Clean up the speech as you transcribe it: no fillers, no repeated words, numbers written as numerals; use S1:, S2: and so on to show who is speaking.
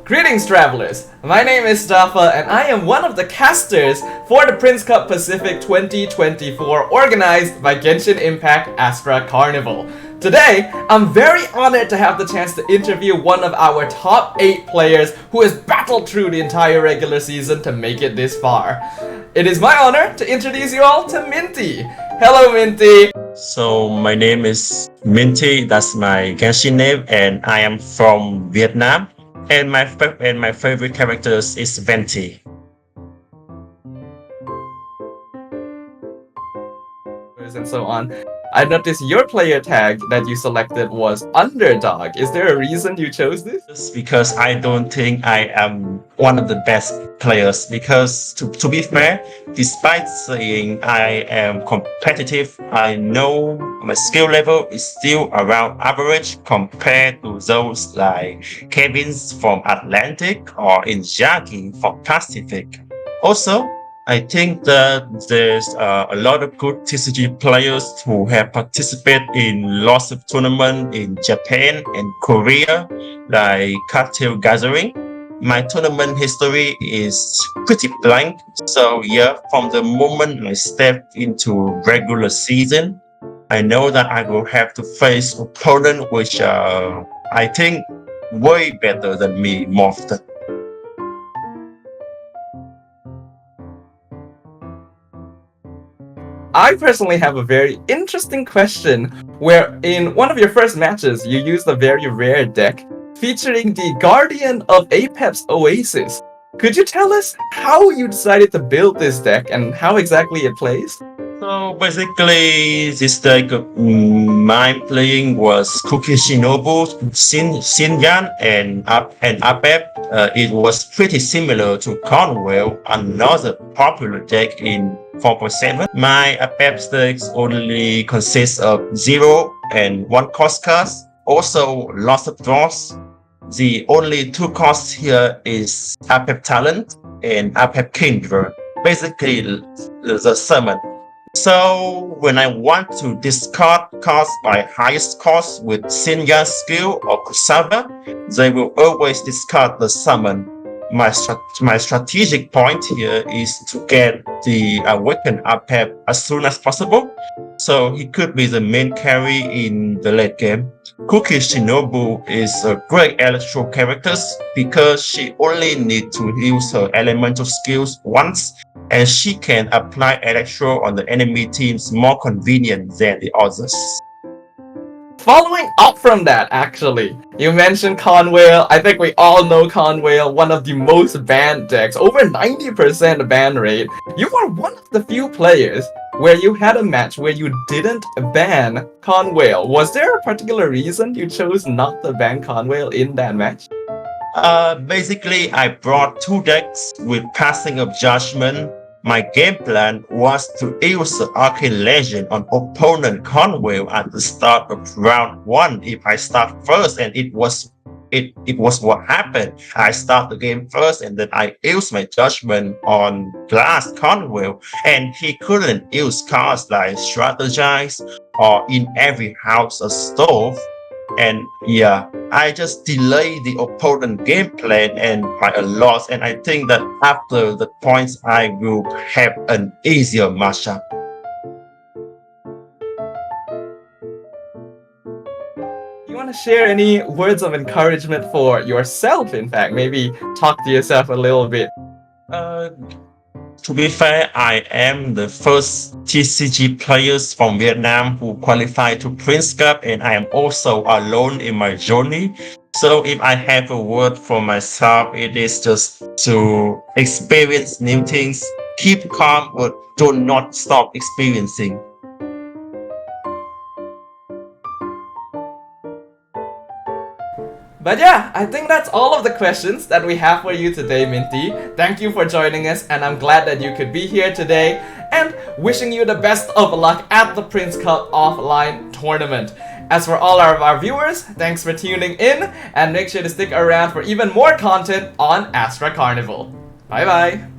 S1: Greetings travelers, my name is Dafa and I am one of the casters for the Prince Cup Pacific 2024 organized by Genshin Impact Astra Carnival. Today, I'm very honored to have the chance to interview one of our top 8 players who has battled through the entire regular season to make it this far. It is my honor to introduce you all to Minty. Hello Minty!
S2: So my name is Minty, that's my Genshin name, and I am from Vietnam. And my favorite characters is Venti.
S1: And so on. I noticed your player tag that you selected was underdog. Is there a reason you chose this?
S2: Just because I don't think I am one of the best players. Because to be fair, despite saying I am competitive, I know my skill level is still around average compared to those like Kevin's from Atlantic or Injaki from Pacific. Also, I think that there's a lot of good TCG players who have participated in lots of tournaments in Japan and Korea, like Cartel Gathering. My tournament history is pretty blank, so yeah, from the moment I stepped into regular season, I know that I will have to face opponents which are, I think, way better than me more often.
S1: I personally have a very interesting question where in one of your first matches you used a very rare deck featuring the Guardian of Apep's Oasis. Could you tell us how you decided to build this deck and how exactly it plays?
S2: So basically, this deck my playing was Cookie Shinobu, Xinyan, and Apep. It was pretty similar to Conwhale, another popular deck in 4.7. My Apep decks only consists of 0 and 1 cost cards, also lots of draws. The only 2 costs here is Apep Talent and Apep Kindred, basically the summon. So when I want to discard cards by highest cost with Xinyan skill or Kusaba, they will always discard the summon. My strategic point here is to get the Awakened Apep as soon as possible, so he could be the main carry in the late game. Cookie Shinobu is a great electro character because she only needs to use her elemental skills once, and she can apply electro on the enemy teams more convenient than the others.
S1: Following up from that, actually, you mentioned Conwhale. I think we all know Conwhale, one of the most banned decks, over 90% ban rate. You are one of the few players where you had a match where you didn't ban Conwhale. Was there a particular reason you chose not to ban Conwhale in that match?
S2: Basically, I brought 2 decks with Passing of Judgment. My game plan was to use the Arcane Legend on opponent Conwhale at the start of round 1 if I start first, and it was what happened. I start the game first and then I use my judgment on last Conwhale, and he couldn't use cards like Strategize or In Every House a Stove. And yeah, I just delay the opponent game plan and by a lot, and I think that after the points I will have an easier matchup.
S1: You want to share any words of encouragement for yourself, in fact? Maybe talk to yourself a little bit.
S2: To be fair, I am the first TCG players from Vietnam who qualified to Prince Cup, and I am also alone in my journey. So if I have a word for myself, it is just to experience new things, keep calm, but do not stop experiencing.
S1: But yeah, I think that's all of the questions that we have for you today, Minty. Thank you for joining us, and I'm glad that you could be here today, and wishing you the best of luck at the Prince Cup offline tournament. As for all of our viewers, thanks for tuning in, and make sure to stick around for even more content on Astra Carnival. Bye bye!